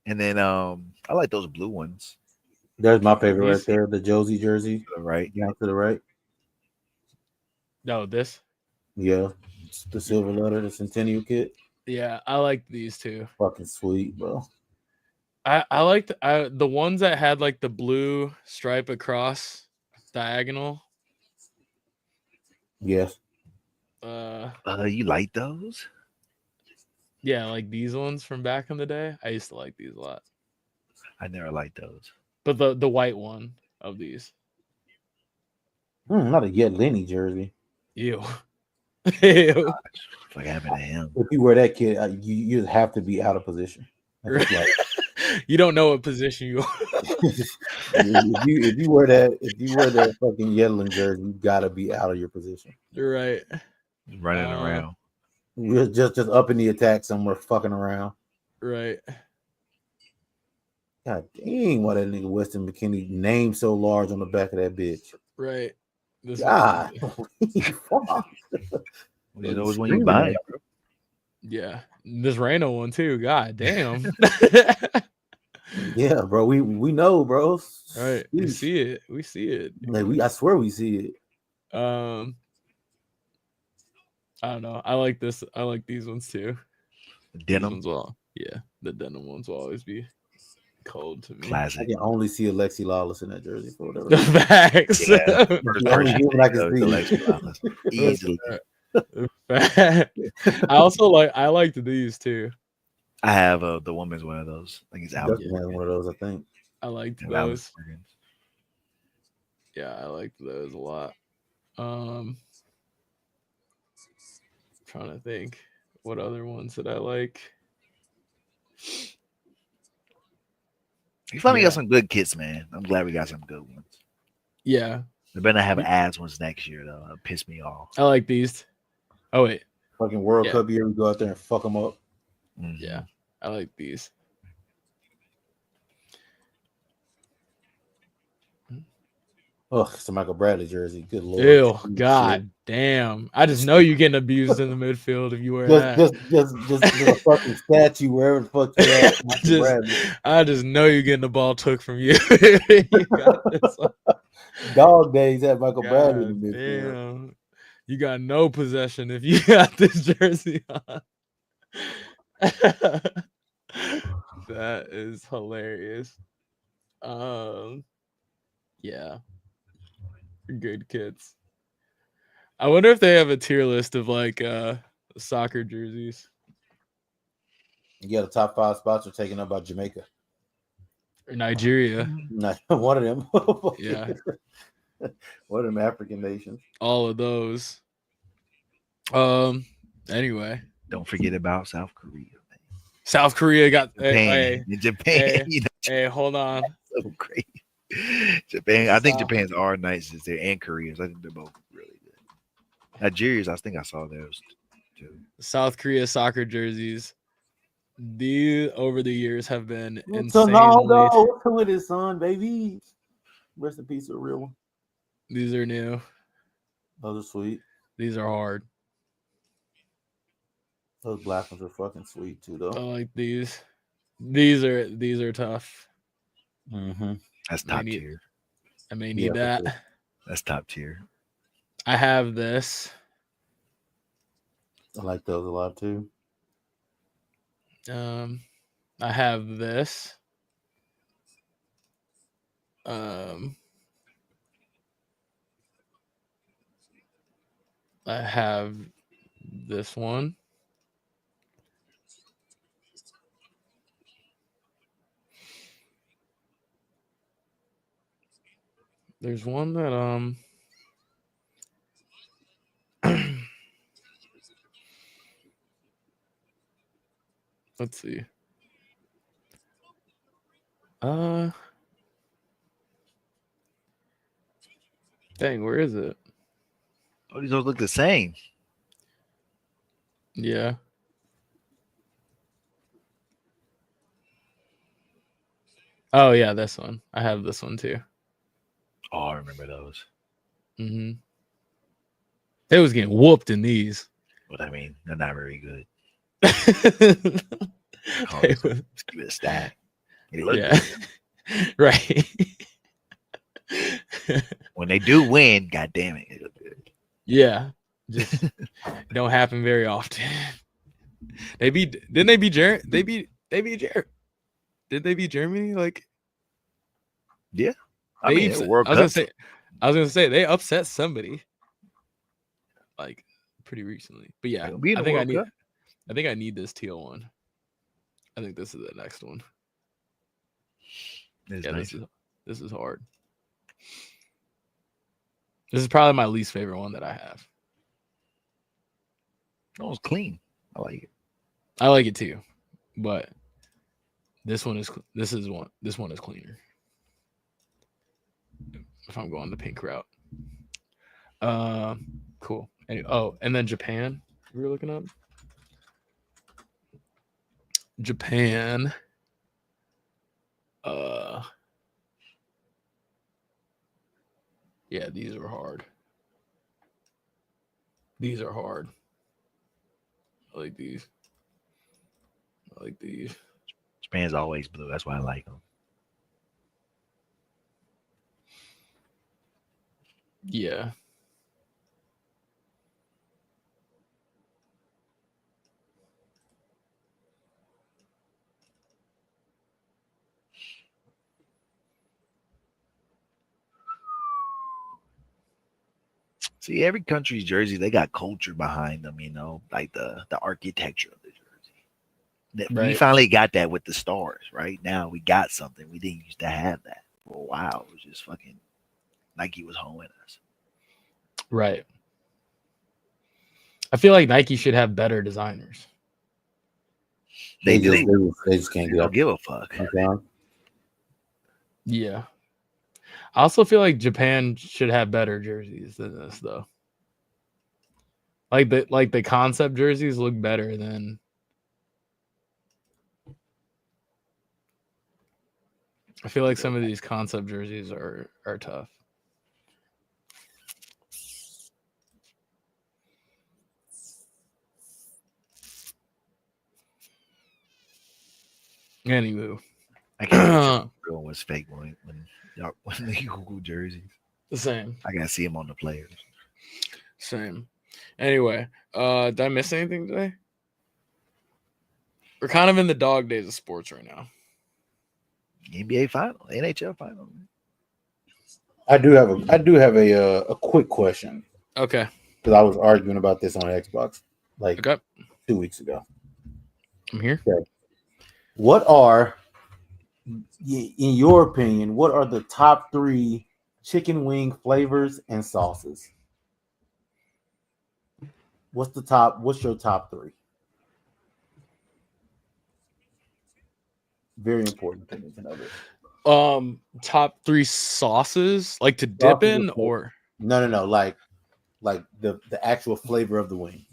And then I like those blue ones. There's my favorite right there. The Josie jersey. To the right. Down to the right. No, this. Yeah. It's the silver letter, the Centennial kit. Yeah, I like these too. Fucking sweet, bro. I liked the ones that had like the blue stripe across diagonal. Yes. You like those? Yeah, like these ones from back in the day. I used to like these a lot. I never liked those. But the white one of these. Not a Yet Lenny jersey. Ew. Ew. Gosh, like having a him. If you wear that kid, you have to be out of position. Right. Like, you don't know what position you are. if you wear that fucking Yedlin jersey, you gotta be out of your position. You're right. Running around. You're just up in the attack somewhere, fucking around. Right. God dang, why that nigga Weston McKinney name so large on the back of that bitch? Right. God. Fuck. You know when you buy it, bro. Yeah. This Reno one too. God damn. Yeah, bro. We know, bro. Right. We see it. We see it. Like I swear we see it. I don't know. I like this. I like these ones too. Denim. These ones will, yeah. The denim ones will always be cold to me. Classic. I can only see Alexi Lawless in that jersey for whatever. The facts. Yeah. It's the only human I can see. Easily. I liked these too. I have the woman's one of those. I think it's out. Dustin has one of those, I think. I liked Yeah, those. Yeah, I liked those a lot. Trying to think what other ones that I like. You finally got some good kits, man. I'm glad we got some good ones. Yeah. They better not have ads ones next year, though. It'll piss me off. I like these. Oh, wait. Fucking World Cup year, we go out there and fuck them up. Mm-hmm. Yeah, I like these. Oh, it's a Michael Bradley jersey. Good lord. Ew, God damn. I just know you're getting abused in the midfield if you wear that. Just a fucking statue wherever the fuck you're at. I just know you're getting the ball took from you. You got this one. Dog days at Michael Bradley in the midfield. Damn. You got no possession if you got this jersey on. That is hilarious. Yeah. Good kids. I wonder if they have a tier list of like soccer jerseys. Yeah, the top 5 spots are taken up by Jamaica. Or Nigeria. Not one of them. Yeah. One of them African nations. All of those. Anyway. Don't forget about South Korea. South Korea got Japan. Japan. Hey, hold on. So great. Japan. I think Japan's are nice as there, and Koreans. I think they're both really good. Nigerians, I think I saw those too. South Korea soccer jerseys. These over the years have been insanely. Ronaldo, come with his son, baby. Rest in peace, a real one. These are new. Those are sweet. These are hard. Those black ones are fucking sweet too, though. I like these. These are tough. Mm-hmm. That's top tier. I may need that. Sure. That's top tier. I have this. I like those a lot too. I have this. I have this one. There's one that let's see. Dang, where is it? Oh, these all look the same. Yeah. Oh yeah, this one. I have this one too. Oh, I remember those. Mm-hmm. They was getting whooped in these. But I mean, they're not very good. They was, give it a stat. Yeah. Right. When they do win, god damn it, look good. Yeah. Just don't happen very often. Didn't they beat Germany? They beat Germany. Did they beat Germany? Like, yeah. I was gonna say they upset somebody like pretty recently. But yeah, I think I need this teal one. I think this is the next one. Yeah, nice. This is hard. This is probably my least favorite one that I have. Oh, it's clean. I like it. I like it too, but this one is cleaner. If I'm going the pink route. Cool. And then Japan. We were looking up. Japan. Yeah, these are hard. These are hard. I like these. Japan's always blue. That's why I like them. Yeah. See, every country's jersey, they got culture behind them, like the architecture of the jersey. We Right. finally got that with the stars, right? Now we got something. We didn't used to have that for a while. It was just fucking Nike was hoeing us. Right. I feel like Nike should have better designers. They just They can't get don't up. give a fuck. Yeah. I also feel like Japan should have better jerseys than this, though. Like the concept jerseys look better than. I feel like some of these concept jerseys are tough. Anywho, I can't real was fake when they Google jerseys. The same. I gotta see them on the players. Same. Anyway, did I miss anything today? We're kind of in the dog days of sports right now. NBA final, NHL final. I do have a quick question. Okay. Because I was arguing about this on Xbox like 2 weeks ago. I'm here. Okay. What are, in your opinion, what are the top 3 chicken wing flavors and sauces? What's your top 3? Very important to me to know this. Top 3 sauces, like to dip in, or no, like the actual flavor of the wing.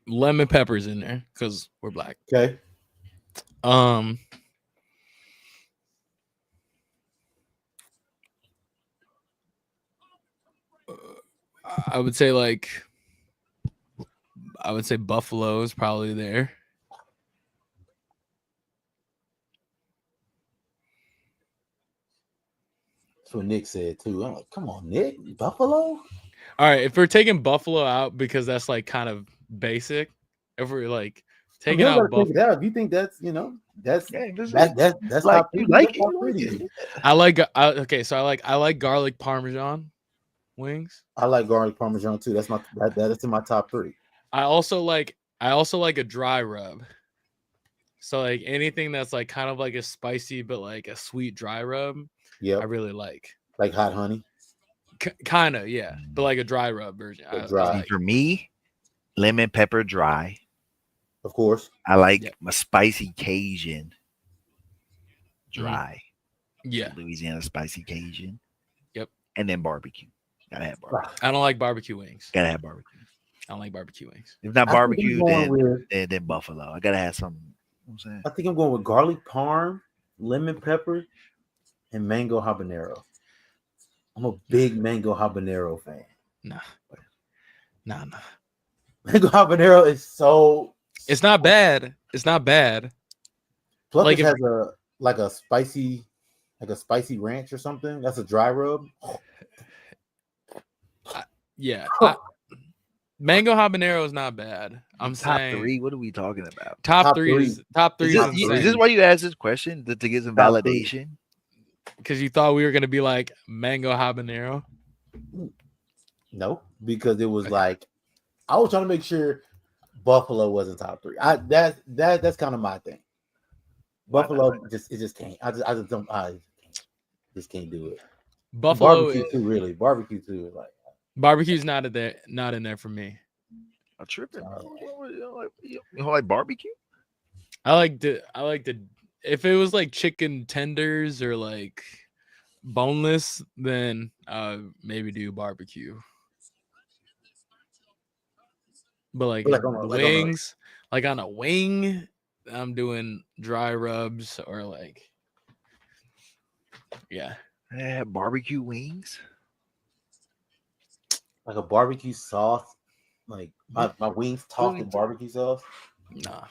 Lemon peppers in there because we're black. Okay. I would say buffalo is probably there. That's what Nick said too. I'm like, come on, Nick, buffalo. All right, if we're taking buffalo out because that's like kind of basic, if we're like taking out buffalo, take it out. You think that's that's like top 3. you like it. I like garlic parmesan wings. I like garlic parmesan too. That's in my top 3. I also like a dry rub. So like anything that's like kind of like a spicy but like a sweet dry rub. Yeah, I really like hot honey. Kind of, yeah, but like a dry rub version. For me, lemon pepper dry. Of course. I like my spicy Cajun dry. Yeah. Louisiana spicy Cajun. Yep. And then barbecue. Gotta have barbecue. I don't like barbecue wings. Gotta have barbecue. I don't like barbecue wings. If not barbecue, then buffalo. I gotta have something. You know what I'm saying? I think I'm going with garlic parm, lemon pepper, and mango habanero. I'm a big mango habanero fan. Nah. Mango habanero is so. It's not bad. It's not bad. Plus, like it has a spicy ranch or something. That's a dry rub. Mango habanero is not bad. I'm top saying 3. What are we talking about? Top three. Is this why you asked this question to get some validation? Because you thought we were gonna be like mango habanero. No, because it was like I was trying to make sure buffalo wasn't top 3. That's kind of my thing. Buffalo just can't. I just can't do it. Buffalo barbecue too, really. Barbecue too, like barbecue's not in there for me. I'm tripping. You don't like barbecue? I like the if it was like chicken tenders or like boneless, then maybe do barbecue. But like wings, like on a wing, I'm doing dry rubs or like barbecue wings. Like a barbecue sauce, like my wings tossed in barbecue sauce. Nah.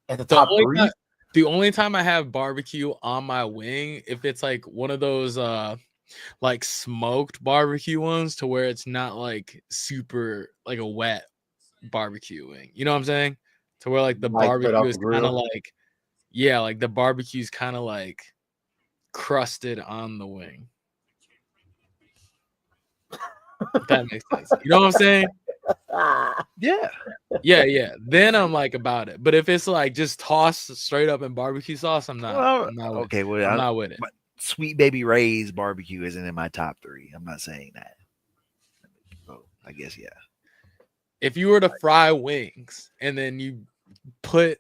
At the top 3, the only time I have barbecue on my wing, if it's like one of those like smoked barbecue ones, to where it's not like super like a wet barbecue wing. You know what I'm saying? To where like the barbecue is kind of like, like the barbecue's kind of like crusted on the wing. If that makes sense. You know what I'm saying? Yeah. Yeah. Then I'm like about it. But if it's like just tossed straight up in barbecue sauce, I'm not. Well, I'm not okay. Well, I'm not with it. Sweet Baby Ray's barbecue isn't in my top 3. I'm not saying that. So I guess yeah. If you were to fry wings and then you put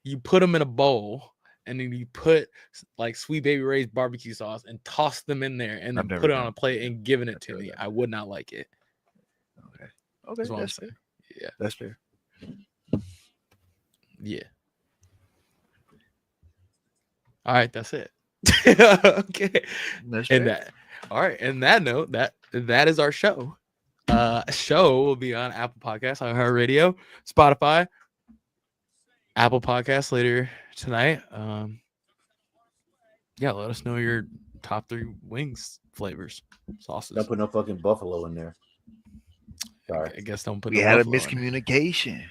them in a bowl and then you put like Sweet Baby Ray's barbecue sauce and toss them in there and then put it on a plate and giving it to me, I would not like it. Okay, that's fair. Yeah, that's fair. Yeah. All right, that's it. Okay. That's and fair. that. All right. And that note, that is our show. Show will be on Apple Podcasts, iHeartRadio, Spotify, Apple Podcasts later tonight. Yeah, let us know your top 3 wings flavors, sauces. Don't put no fucking buffalo in there. Sorry. I guess don't put. We had a miscommunication.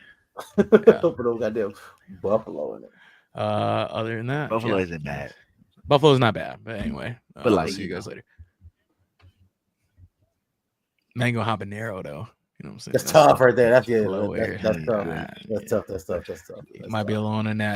Don't put no goddamn buffalo in it. Other than that, buffalo isn't bad. Buffalo's not bad, but anyway. But like, I'll see you guys later. Mango habanero, though. You know what I'm saying? That's tough right there. That's tough. That's tough. That's tough. Might be alone in that.